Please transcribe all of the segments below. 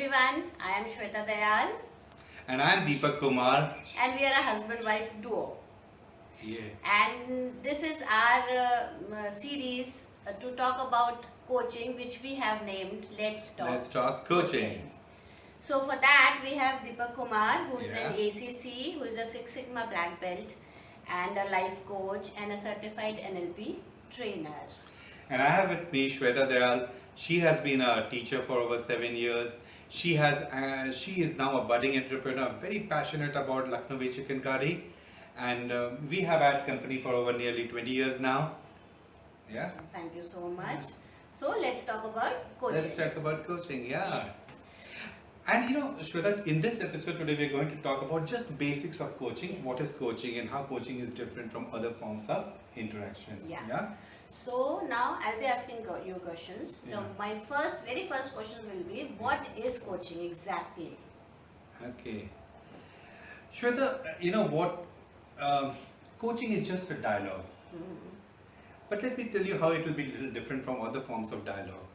everyone, I am Shweta Dayal And I'm Deepak Kumar. and we are a husband-wife duo. Yeah. And this is our series to talk about coaching, which we have named Let's talk coaching. So for that we have Deepak Kumar, who is Yeah. an ACC, who is a Six Sigma Black Belt and a life coach and a certified NLP trainer. And I have with me Shweta Dayal. She has been a teacher for over 7 years. She is now a budding entrepreneur, very passionate about Lucknowi chicken curry, and we have had company for over nearly 20 years now. Yeah. Thank you so much. So let's talk about coaching. Let's talk about coaching. Yeah. Yes. And Shweta, in this episode today, we're going to talk about just basics of coaching. Yes. What is coaching and how coaching is different from other forms of interaction. Yeah. So now I'll be asking you questions. Yeah. So my very first question will be, what is coaching exactly? Okay. Shweta, you know what? Coaching is just a dialogue. But let me tell you how it will be a little different from other forms of dialogue.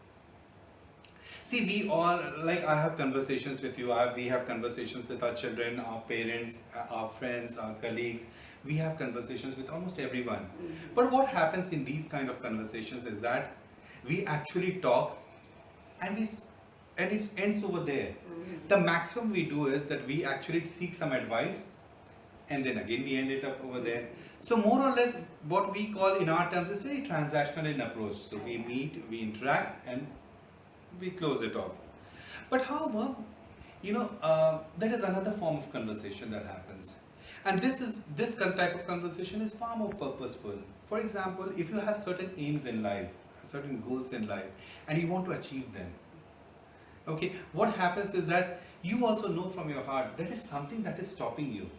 See, we all, like I have conversations with you, we have conversations with our children, our parents, our friends, our colleagues. We have conversations with almost everyone. But what happens in these kind of conversations is that we actually talk and it ends over there. The maximum we do is that we actually seek some advice and then again we end it up over there. So more or less what we call in our terms is very transactional in approach. So we meet, we interact and we close it off. But however, there is another form of conversation that happens. And this type of conversation is far more purposeful. For example, if you have certain aims in life, certain goals in life, and you want to achieve them, okay, what happens is that you also know from your heart there is something that is stopping you.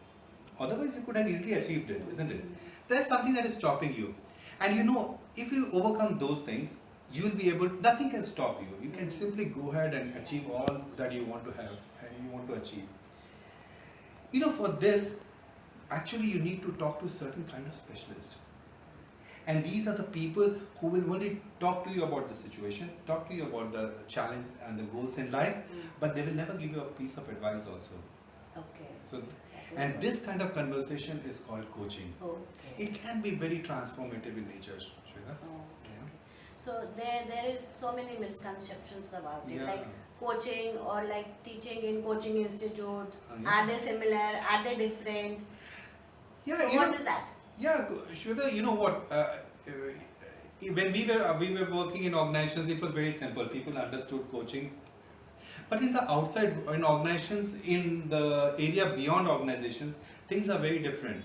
Otherwise, you could have easily achieved it, isn't it? There is something that is stopping you. And if you overcome those things, you will be able, nothing can stop you. You can simply go ahead and achieve all that you want to have and you want to achieve. For this, actually you need to talk to a certain kind of specialist. And these are the people who will only talk to you about the situation, talk to you about the challenge and the goals in life, but they will never give you a piece of advice also. Okay. So, and this kind of conversation is called coaching. Okay. It can be very transformative in nature, Shweta. Okay. So there is so many misconceptions about it, Yeah. like coaching or like teaching in coaching institute. Yeah. Are they similar? Are they different? Yeah, So what is that? Yeah, Shweta, you know what? When we were working in organizations, it was very simple. People understood coaching. But in the outside, in organizations, in the area beyond organizations, things are very different.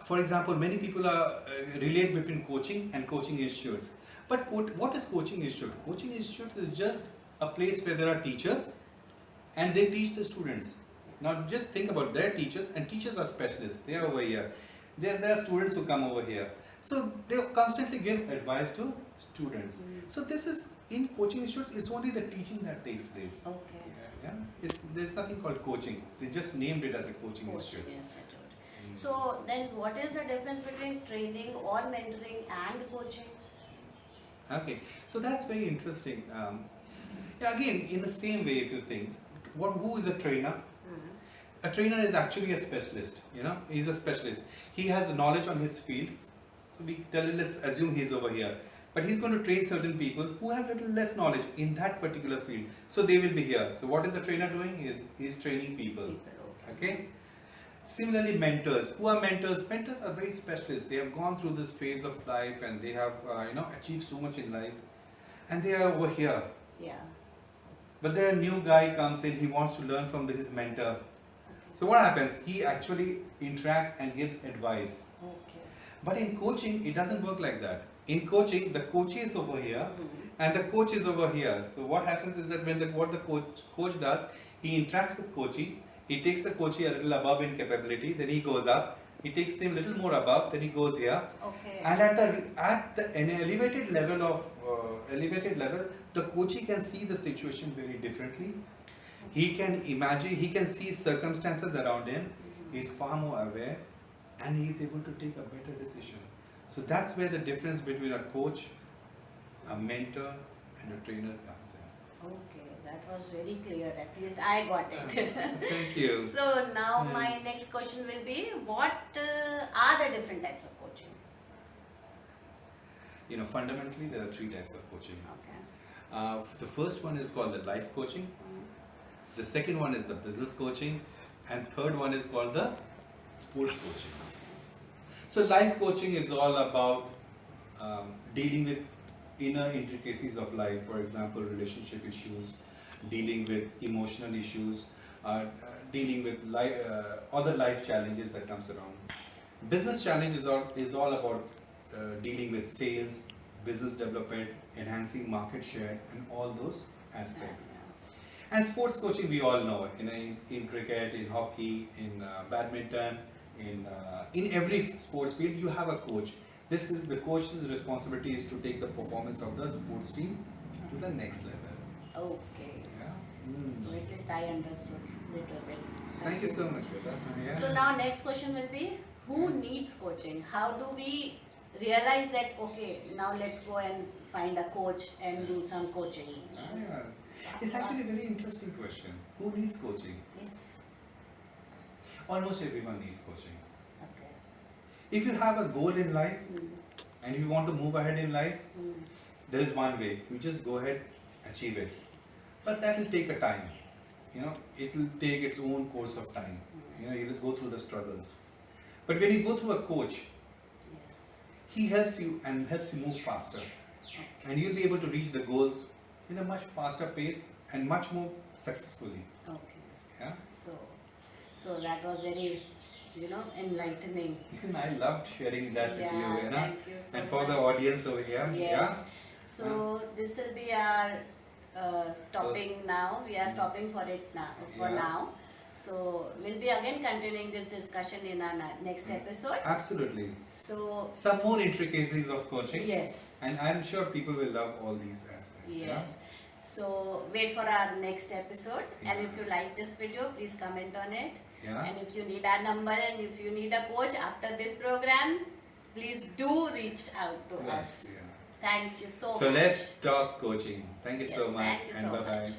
For example, many people relate between coaching and coaching institutes. But what is coaching institute? Coaching institute is just a place where there are teachers and they teach the students. Now just think about their teachers, and teachers are specialists. They are over here. There are students who come over here. So they constantly give advice to students. So this is, in coaching institutes, it's only the teaching that takes place. Okay. Yeah. There's nothing called coaching. They just named it as a coaching institute. Coaching institute. So then what is the difference between training or mentoring and coaching? Okay, so that's very interesting. Again, in the same way, if you think, who is a trainer? A trainer is actually a specialist. He's a specialist. He has knowledge on his field. So let's assume he's over here. But he's going to train certain people who have little less knowledge in that particular field. So they will be here. So what is the trainer doing? He's training people. Okay. Similarly, mentors. Who are mentors? Mentors are very specialists. They have gone through this phase of life and they have achieved so much in life, and they are over here. Yeah. But there a new guy comes in. He wants to learn from his mentor. So what happens? He actually interacts and gives advice. Okay. But in coaching, it doesn't work like that. In coaching, the coach is over here and the coach is over here. So what happens is that what the coach does, he interacts with coachee. He takes the coachee a little above in capability, then he goes up. He takes him a little more above, then he goes here. Okay. And at an elevated level, the coachee can see the situation very differently. He can imagine, he can see circumstances around him. He's far more aware, and he's able to take a better decision. So that's where the difference between a coach, a mentor, and a trainer comes in. Okay. that was very clear. At least I got it. Thank you. So now my next question will be, what are the different types of coaching? You know, fundamentally there are 3 types of coaching. Okay. The first one is called the life coaching. The second one is the business coaching, and third one is called the sports coaching. So life coaching is all about dealing with inner intricacies of life, for example, relationship issues, dealing with emotional issues, dealing with other life challenges that comes around. Business challenge is all about dealing with sales, business development, enhancing market share, and all those aspects. And sports coaching, we all know, in cricket, in hockey, in badminton, in every sports field, you have a coach. This is the coach's responsibility is to take the performance of the sports team to the next level. Okay. Yeah. So at least I understood little bit. Thank you so much, Shweta. Yeah. So now next question will be, who needs coaching? How do we realize that, okay, now let's go and find a coach and do some coaching? Yeah. It's actually a very interesting question. Who needs coaching? Yes. Almost everyone needs coaching. Okay. If you have a goal in life Hmm. and you want to move ahead in life, Hmm. there is one way. You just go ahead, achieve it. But that will take a time. You know, it will take its own course of time. You know, you will go through the struggles. But when you go through a coach, Yes. he helps you and helps you move faster. Okay. And you'll be able to reach the goals in a much faster pace and much more successfully. Okay. Yeah? So that was very, enlightening. Even I loved sharing that with you, Yeah, you know. thank you so And for the much. audience over here. Yes. So this will be our stopping now. We are stopping for it now. For Yeah. now. So we'll be again continuing this discussion in our next episode. Absolutely. So Some more intricacies of coaching. yes. And I'm sure people will love all these aspects. Yes. So wait for our next episode. And Yeah. if you like this video, please comment on it. Yeah. And if you need our number and if you need a coach after this program, please do reach out to us. Yeah. Thank you so So much. let's talk coaching. Thank you Yes, so much thank you and so bye bye. much.